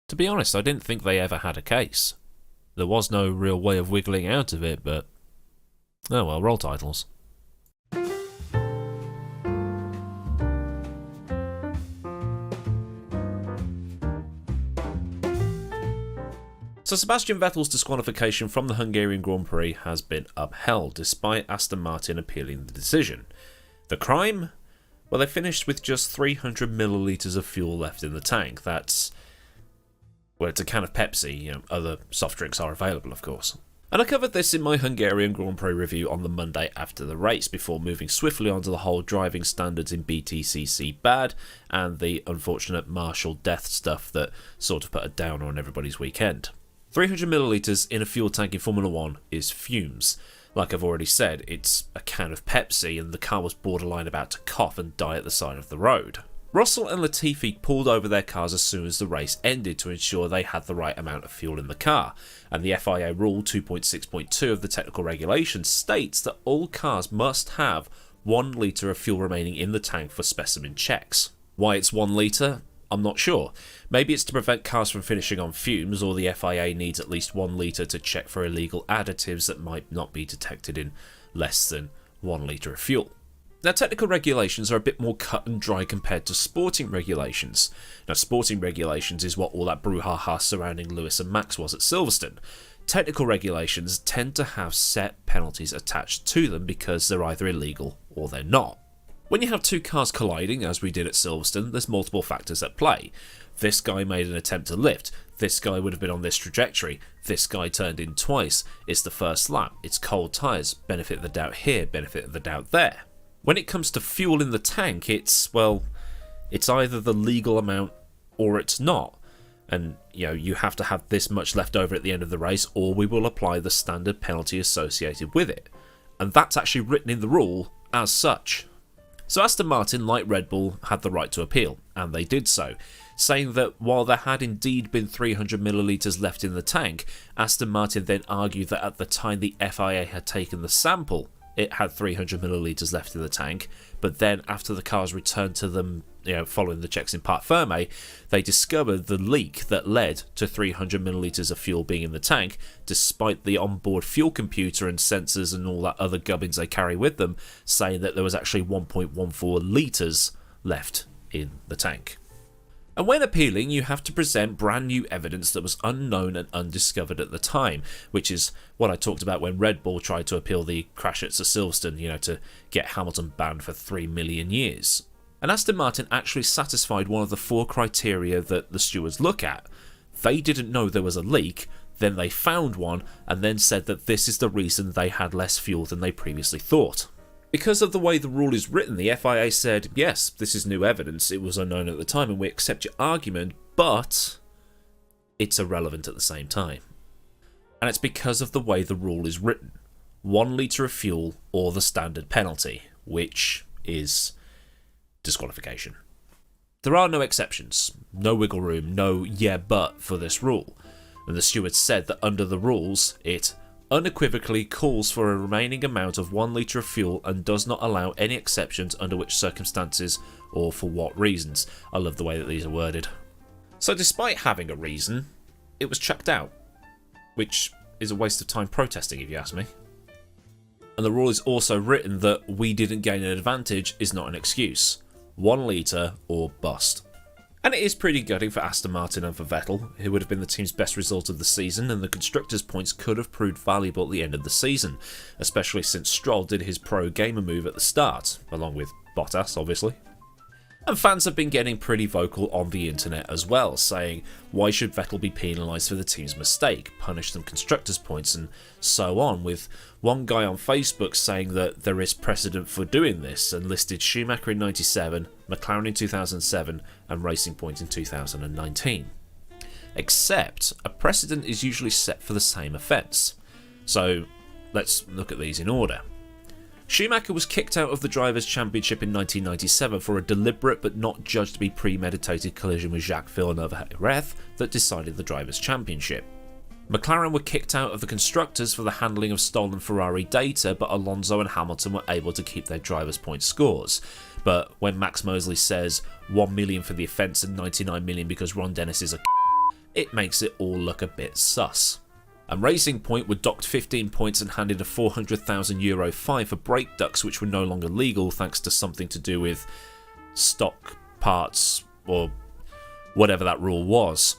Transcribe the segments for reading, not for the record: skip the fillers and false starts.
To be honest, I didn't think they ever had a case. There was no real way of wiggling out of it, but oh well, roll titles. So Sebastian Vettel's disqualification from the Hungarian Grand Prix has been upheld, despite Aston Martin appealing the decision. The crime? Well, they finished with just 300 millilitres of fuel left in the tank. That's... well, it's a can of Pepsi. Other soft drinks are available, of course. And I covered this in my Hungarian Grand Prix review on the Monday after the race, before moving swiftly on to the whole driving standards in BTCC bad, and the unfortunate Marshall death stuff that sort of put a downer on everybody's weekend. 300 millilitres in a fuel tank in Formula 1 is fumes. Like I've already said, it's a can of Pepsi, and the car was borderline about to cough and die at the side of the road. Russell and Latifi pulled over their cars as soon as the race ended to ensure they had the right amount of fuel in the car, and the FIA Rule 2.6.2 of the technical regulations states that all cars must have 1 litre of fuel remaining in the tank for specimen checks. Why it's 1 litre? I'm not sure. Maybe it's to prevent cars from finishing on fumes, or the FIA needs at least 1 litre to check for illegal additives that might not be detected in less than 1 litre of fuel. Now, technical regulations are a bit more cut and dry compared to sporting regulations. Now, sporting regulations is what all that brouhaha surrounding Lewis and Max was at Silverstone. Technical regulations tend to have set penalties attached to them because they're either illegal or they're not. When you have two cars colliding, as we did at Silverstone, there's multiple factors at play. This guy made an attempt to lift. This guy would have been on this trajectory. This guy turned in twice. It's the first lap. It's cold tyres. Benefit of the doubt here, benefit of the doubt there. When it comes to fuel in the tank, it's either the legal amount or it's not. And, you have to have this much left over at the end of the race, or we will apply the standard penalty associated with it. And that's actually written in the rule as such. So Aston Martin, like Red Bull, had the right to appeal, and they did so, saying that while there had indeed been 300 millilitres left in the tank, Aston Martin then argued that at the time the FIA had taken the sample, it had 300 millilitres left in the tank, but then after the cars returned to them, following the checks in Parc Ferme, they discovered the leak that led to 300 millilitres of fuel being in the tank, despite the onboard fuel computer and sensors and all that other gubbins they carry with them saying that there was actually 1.14 litres left in the tank. And when appealing, you have to present brand new evidence that was unknown and undiscovered at the time, which is what I talked about when Red Bull tried to appeal the crash at Silverstone, to get Hamilton banned for 3 million years. And Aston Martin actually satisfied one of the 4 criteria that the stewards look at. They didn't know there was a leak, then they found one, and then said that this is the reason they had less fuel than they previously thought. Because of the way the rule is written, the FIA said, yes, this is new evidence, it was unknown at the time, and we accept your argument, but it's irrelevant at the same time. And it's because of the way the rule is written. 1 litre of fuel or the standard penalty, which is disqualification. There are no exceptions, no wiggle room, no yeah but for this rule. And the steward said that under the rules, it unequivocally calls for a remaining amount of 1 litre of fuel and does not allow any exceptions under which circumstances or for what reasons. I love the way that these are worded. So despite having a reason, it was chucked out, which is a waste of time protesting if you ask me. And the rule is also written that we didn't gain an advantage is not an excuse. 1 litre or bust. And it is pretty gutting for Aston Martin and for Vettel, who would have been the team's best result of the season, and the constructors' points could have proved valuable at the end of the season, especially since Stroll did his pro gamer move at the start, along with Bottas obviously. And fans have been getting pretty vocal on the internet as well, saying why should Vettel be penalised for the team's mistake, punish them constructors' points and so on, with one guy on Facebook saying that there is precedent for doing this and listed Schumacher in 97, McLaren in 2007 and Racing Point in 2019. Except a precedent is usually set for the same offence. So let's look at these in order. Schumacher was kicked out of the Drivers' Championship in 1997 for a deliberate but not judged to be premeditated collision with Jacques Villeneuve at Jerez that decided the Drivers' Championship. McLaren were kicked out of the Constructors for the handling of stolen Ferrari data, but Alonso and Hamilton were able to keep their drivers' point scores. But when Max Mosley says 1 million for the offence and 99 million because Ron Dennis is a it makes it all look a bit sus. And Racing Point were docked 15 points and handed a €400,000 fine for brake ducts which were no longer legal thanks to something to do with stock parts or whatever that rule was.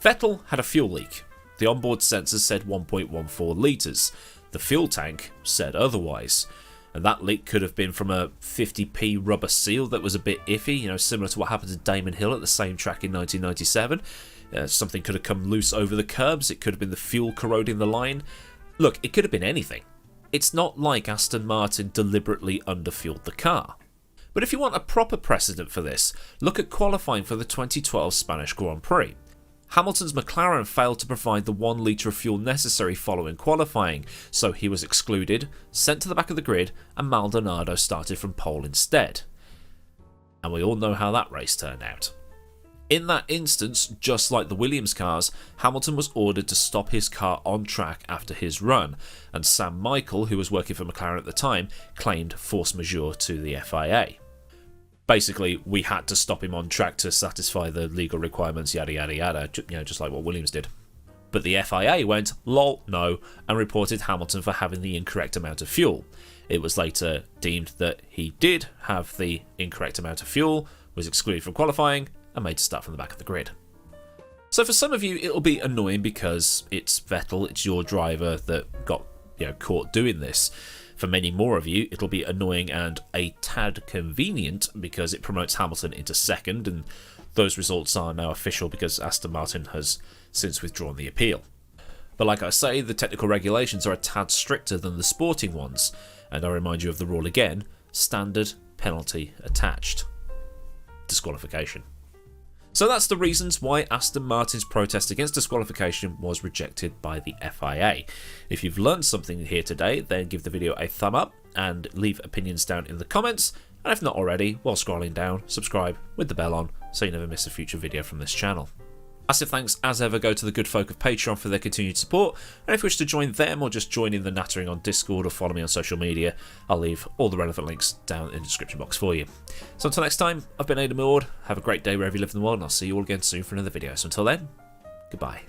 Vettel had a fuel leak. The onboard sensors said 1.14 litres. The fuel tank said otherwise. And that leak could have been from a 50p rubber seal that was a bit iffy, similar to what happened to Damon Hill at the same track in 1997. Something could have come loose over the curbs. It could have been the fuel corroding the line. Look, it could have been anything. It's not like Aston Martin deliberately underfueled the car. But if you want a proper precedent for this, look at qualifying for the 2012 Spanish Grand Prix. Hamilton's McLaren failed to provide the 1 litre of fuel necessary following qualifying, so he was excluded, sent to the back of the grid, and Maldonado started from pole instead. And we all know how that race turned out. In that instance, just like the Williams cars, Hamilton was ordered to stop his car on track after his run, and Sam Michael, who was working for McLaren at the time, claimed force majeure to the FIA. Basically, we had to stop him on track to satisfy the legal requirements, yada yada yada, just like what Williams did. But the FIA went, lol, no, and reported Hamilton for having the incorrect amount of fuel. It was later deemed that he did have the incorrect amount of fuel, was excluded from qualifying, and made to start from the back of the grid. So for some of you, it'll be annoying because it's Vettel, it's your driver that got caught doing this. For many more of you, it'll be annoying and a tad convenient because it promotes Hamilton into second, and those results are now official because Aston Martin has since withdrawn the appeal. But like I say, the technical regulations are a tad stricter than the sporting ones, and I remind you of the rule again: standard penalty attached. Disqualification. So that's the reasons why Aston Martin's protest against disqualification was rejected by the FIA. If you've learned something here today, then give the video a thumb up and leave opinions down in the comments. And if not already, while scrolling down, subscribe with the bell on so you never miss a future video from this channel. Massive thanks as ever go to the good folk of Patreon for their continued support, and if you wish to join them or just join in the nattering on Discord or follow me on social media, I'll leave all the relevant links down in the description box for you. So until next time, I've been AdmiralLaWind, have a great day wherever you live in the world, and I'll see you all again soon for another video. So until then, goodbye.